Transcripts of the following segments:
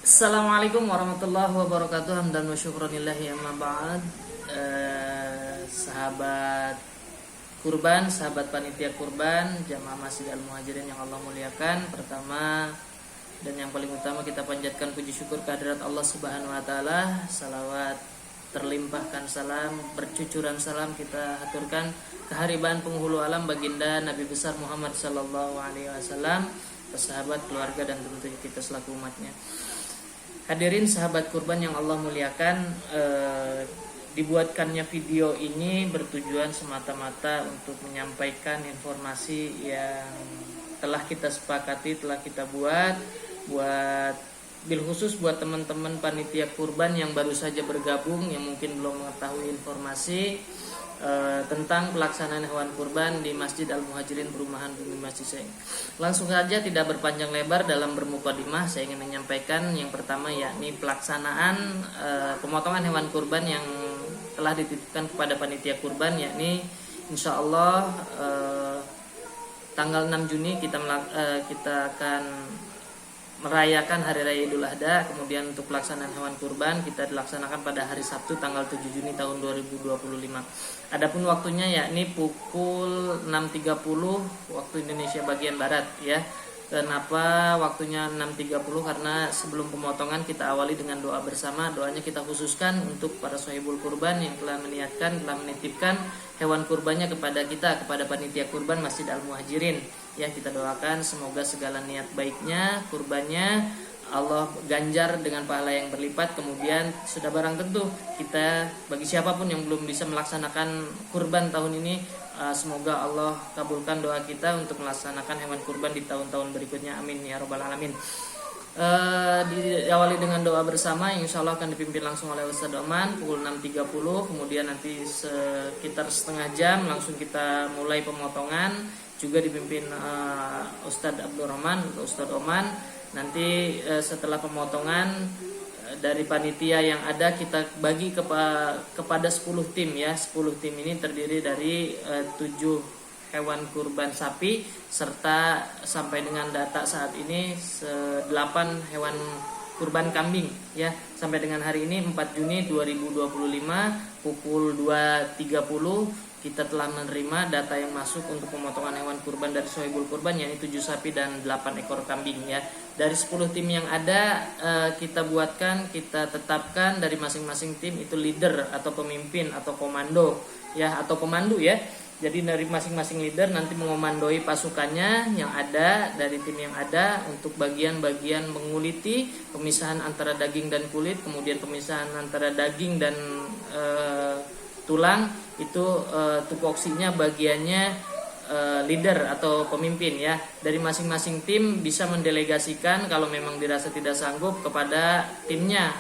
Assalamualaikum warahmatullahi wabarakatuh. Hamdan wa syukranillahi amma ba'd. Sahabat kurban, sahabat panitia kurban, jamaah Masjid Al-Muhajirin yang Allah muliakan. Pertama dan yang paling utama kita panjatkan puji syukur kehadirat Allah Subhanahu wa taala. Salawat terlimpahkan salam, bercucuran salam kita haturkan kehariban penghulu alam baginda Nabi besar Muhammad sallallahu alaihi wasallam, sahabat, keluarga dan tentu kita selaku umatnya. Hadirin sahabat kurban yang Allah muliakan, dibuatkannya video ini bertujuan semata-mata untuk menyampaikan informasi yang telah kita sepakati, telah kita buat bil khusus buat teman-teman panitia kurban yang baru saja bergabung, yang mungkin belum mengetahui informasi tentang pelaksanaan hewan kurban di Masjid Al-Muhajirin Perumahan Bumi Masjid Seng. Langsung saja tidak berpanjang lebar dalam bermukadimah, saya ingin menyampaikan yang pertama yakni pelaksanaan pemotongan hewan kurban yang telah dititipkan kepada panitia kurban, yakni insya Allah tanggal 6 Juni kita akan merayakan Hari Raya Idul Adha. Kemudian untuk pelaksanaan hewan kurban kita dilaksanakan pada hari Sabtu tanggal 7 Juni tahun 2025. Adapun waktunya yakni pukul 6.30 waktu Indonesia bagian barat ya. Kenapa waktunya 6.30? Karena sebelum pemotongan kita awali dengan doa bersama. Doanya kita khususkan untuk para sahibul kurban yang telah meniatkan, telah menitipkan hewan kurbannya kepada kita, kepada panitia kurban Masjid Al-Muhajirin. Ya, kita doakan semoga segala niat baiknya, kurbannya Allah ganjar dengan pahala yang berlipat. Kemudian sudah barang tentu kita, bagi siapapun yang belum bisa melaksanakan kurban tahun ini, semoga Allah kabulkan doa kita untuk melaksanakan hewan kurban di tahun-tahun berikutnya. Amin ya robbal alamin. Diawali dengan doa bersama, insya Allah akan dipimpin langsung oleh Ustadz Oman pukul 6.30. Kemudian nanti sekitar setengah jam langsung kita mulai pemotongan, juga dipimpin Ustadz Abdurrahman atau Ustadz Oman. Nanti setelah pemotongan dari panitia yang ada kita bagi kepada 10 tim ya. 10 tim ini terdiri dari 7 hewan kurban sapi serta sampai dengan data saat ini 8 hewan kurban kambing ya. Sampai dengan hari ini 4 Juni 2025 pukul 2.30 kita telah menerima data yang masuk untuk pemotongan hewan kurban dari sohibul kurban, yaitu 7 sapi dan 8 ekor kambing ya. Dari 10 tim yang ada kita tetapkan dari masing-masing tim itu leader atau pemimpin atau komando ya, atau pemandu ya. Jadi dari masing-masing leader nanti mengomandoi pasukannya yang ada dari tim yang ada untuk bagian-bagian menguliti pemisahan antara daging dan kulit, kemudian pemisahan antara daging dan tulang itu tupoksinya bagiannya leader atau pemimpin ya. Dari masing-masing tim bisa mendelegasikan kalau memang dirasa tidak sanggup kepada timnya.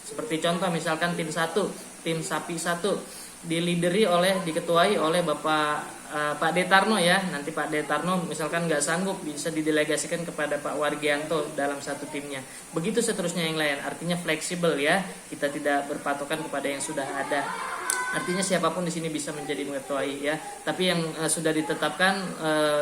Seperti contoh misalkan tim 1, tim sapi 1 diketuai oleh Pak Detarno ya. Nanti Pak Detarno misalkan nggak sanggup bisa didelegasikan kepada Pak Wargianto dalam satu timnya. Begitu seterusnya yang lain. Artinya fleksibel ya. Kita tidak berpatokan kepada yang sudah ada. Artinya siapapun di sini bisa menjadi mengetuai ya. Tapi yang sudah ditetapkan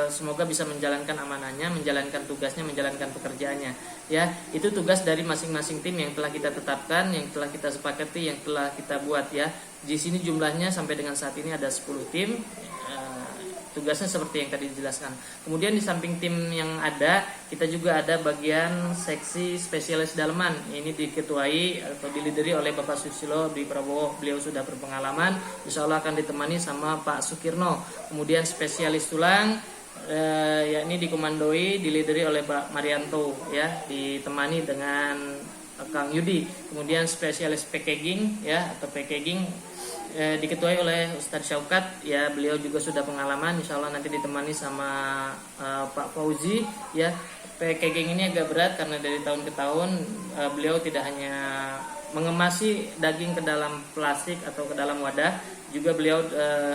semoga bisa menjalankan amanahnya, menjalankan tugasnya, menjalankan pekerjaannya ya. Itu tugas dari masing-masing tim yang telah kita tetapkan, yang telah kita sepakati, yang telah kita buat ya. Di sini jumlahnya sampai dengan saat ini ada 10 tim. Tugasnya seperti yang tadi dijelaskan. Kemudian di samping tim yang ada, kita juga ada bagian seksi spesialis dalaman. Ini diketuai atau dilideri oleh Bapak Susilo Dwi Prabowo. Beliau sudah berpengalaman, insya Allah akan ditemani sama Pak Sukirno. Kemudian spesialis tulang, yakni dikomandoi, dilideri oleh Pak Marianto ya, ditemani dengan Kang Yudi. Kemudian spesialis packaging ya, atau packaging diketuai oleh Ustadz Syaukat ya, beliau juga sudah pengalaman, insya Allah nanti ditemani sama Pak Fauzi ya. Packaging ini agak berat karena dari tahun ke tahun beliau tidak hanya mengemasi daging ke dalam plastik atau ke dalam wadah, juga beliau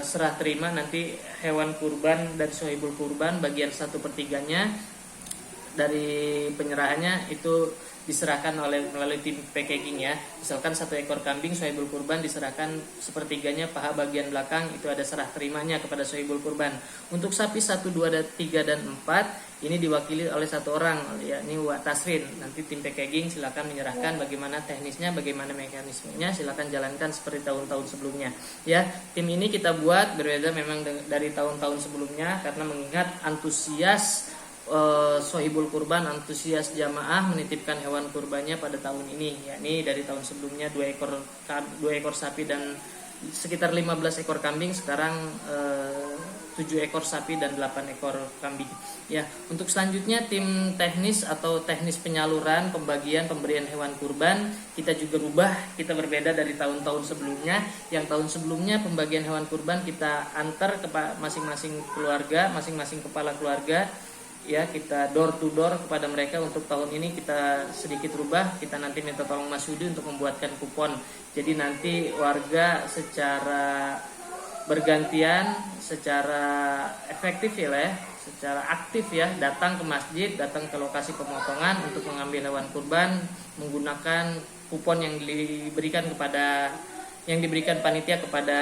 serah terima nanti hewan kurban dari sohibul kurban bagian 1/3 dari penyerahannya itu diserahkan melalui tim packaging ya. Misalkan 1 ekor kambing sohibul kurban diserahkan sepertiganya paha bagian belakang, itu ada serah terimanya kepada sohibul kurban. Untuk sapi 1, 2, 3 dan 4 ini diwakili oleh 1 orang, yakni Wak Tasrin. Nanti tim packaging silakan menyerahkan bagaimana teknisnya, bagaimana mekanismenya, silakan jalankan seperti tahun-tahun sebelumnya. Ya, tim ini kita buat berbeda memang dari tahun-tahun sebelumnya karena mengingat antusias sohibul kurban, antusias jamaah menitipkan hewan kurbannya pada tahun ini, yakni dari tahun sebelumnya 2 ekor sapi dan sekitar 15 ekor kambing, sekarang 7 ekor sapi dan 8 ekor kambing. Ya, untuk selanjutnya tim teknis atau teknis penyaluran, pemberian hewan kurban kita juga rubah, kita berbeda dari tahun-tahun sebelumnya. Yang tahun sebelumnya pembagian hewan kurban kita antar ke masing-masing keluarga, masing-masing kepala keluarga. Ya, kita door to door kepada mereka. Untuk tahun ini kita sedikit rubah, kita nanti minta tolong Mas Yudi untuk membuatkan kupon. Jadi nanti warga secara bergantian, secara efektif ya, secara aktif ya, datang ke masjid, datang ke lokasi pemotongan untuk mengambil hewan kurban menggunakan kupon yang diberikan panitia kepada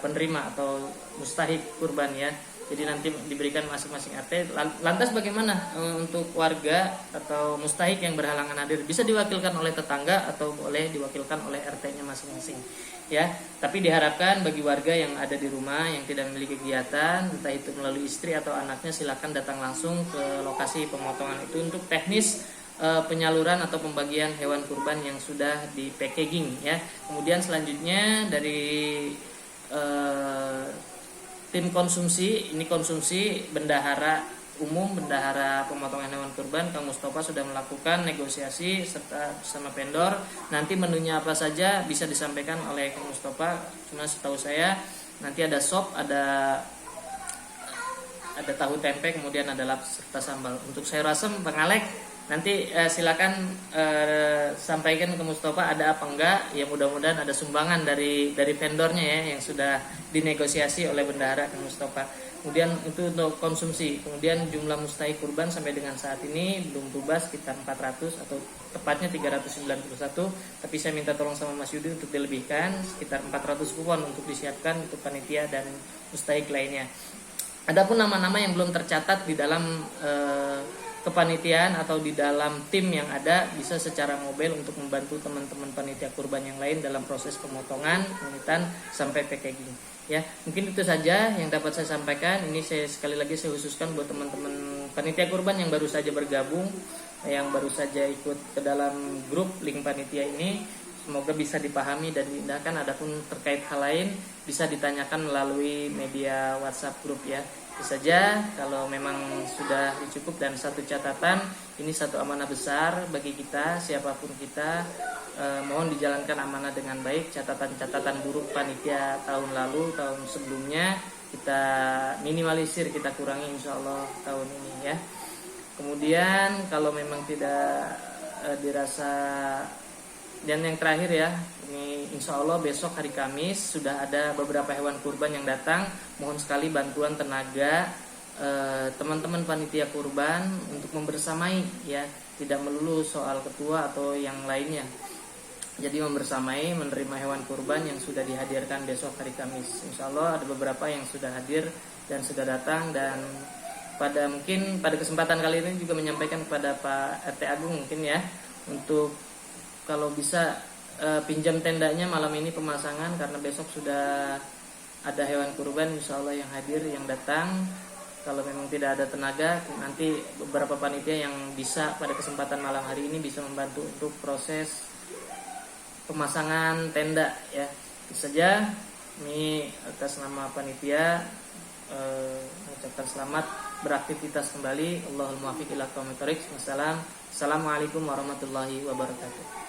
penerima atau mustahik kurban ya. Jadi nanti diberikan masing-masing RT. Lantas bagaimana untuk warga atau mustahik yang berhalangan hadir? Bisa diwakilkan oleh tetangga atau boleh diwakilkan oleh RT-nya masing-masing. Ya, tapi diharapkan bagi warga yang ada di rumah yang tidak memiliki kegiatan, entah itu melalui istri atau anaknya, silakan datang langsung ke lokasi pemotongan itu untuk teknis penyaluran atau pembagian hewan kurban yang sudah di packaging ya. Kemudian selanjutnya dari tim konsumsi, ini konsumsi bendahara umum, bendahara pemotongan hewan kurban, Kang Mustafa sudah melakukan negosiasi serta bersama vendor. Nanti menunya apa saja bisa disampaikan oleh Kang Mustafa. Cuma setahu saya nanti ada sop, ada tahu tempe, kemudian ada lap serta sambal. Untuk sayur asem, Bang Alek, nanti silakan sampaikan ke Mustafa ada apa enggak. Ya mudah-mudahan ada sumbangan dari vendornya ya yang sudah dinegosiasi oleh bendahara Kang Mustafa. Kemudian itu untuk konsumsi. Kemudian jumlah mustahik kurban sampai dengan saat ini belum berubah, sekitar 400 atau tepatnya 391. Tapi saya minta tolong sama Mas Yudi untuk dilebihkan sekitar 400 kupon untuk disiapkan untuk panitia dan mustahik lainnya. Adapun nama-nama yang belum tercatat di dalam kepanitiaan atau di dalam tim yang ada, bisa secara mobile untuk membantu teman-teman panitia kurban yang lain dalam proses pemotongan, pengitan sampai packaging. Ya, mungkin itu saja yang dapat saya sampaikan. Ini sekali lagi saya khususkan buat teman-teman panitia kurban yang baru saja bergabung, yang baru saja ikut ke dalam grup link panitia ini. Semoga bisa dipahami dan diindahkan. Adapun terkait hal lain bisa ditanyakan melalui media WhatsApp grup ya. Itu saja, kalau memang sudah cukup. Dan satu catatan, ini satu amanah besar bagi kita, siapapun kita, mohon dijalankan amanah dengan baik. Catatan-catatan buruk panitia tahun lalu, tahun sebelumnya kita minimalisir, kita kurangi insya Allah tahun ini ya. Kemudian kalau memang tidak dirasa, dan yang terakhir ya, ini insya Allah besok hari Kamis sudah ada beberapa hewan kurban yang datang. Mohon sekali bantuan tenaga teman-teman panitia kurban untuk membersamai ya, tidak melulu soal ketua atau yang lainnya. Jadi membersamai menerima hewan kurban yang sudah dihadirkan besok hari Kamis. Insya Allah ada beberapa yang sudah hadir dan sudah datang. Dan mungkin pada kesempatan kali ini juga menyampaikan kepada Pak RT Agung mungkin ya, untuk kalau bisa pinjam tendanya malam ini pemasangan, karena besok sudah ada hewan kurban insya Allah yang hadir, yang datang. Kalau memang tidak ada tenaga, nanti beberapa panitia yang bisa pada kesempatan malam hari ini bisa membantu untuk proses pemasangan tenda ya. Itu saja, ini atas nama panitia mengucapkan selamat beraktivitas kembali. Allahul muwaffiq ila aqwamit thoriq. Assalamualaikum warahmatullahi wabarakatuh.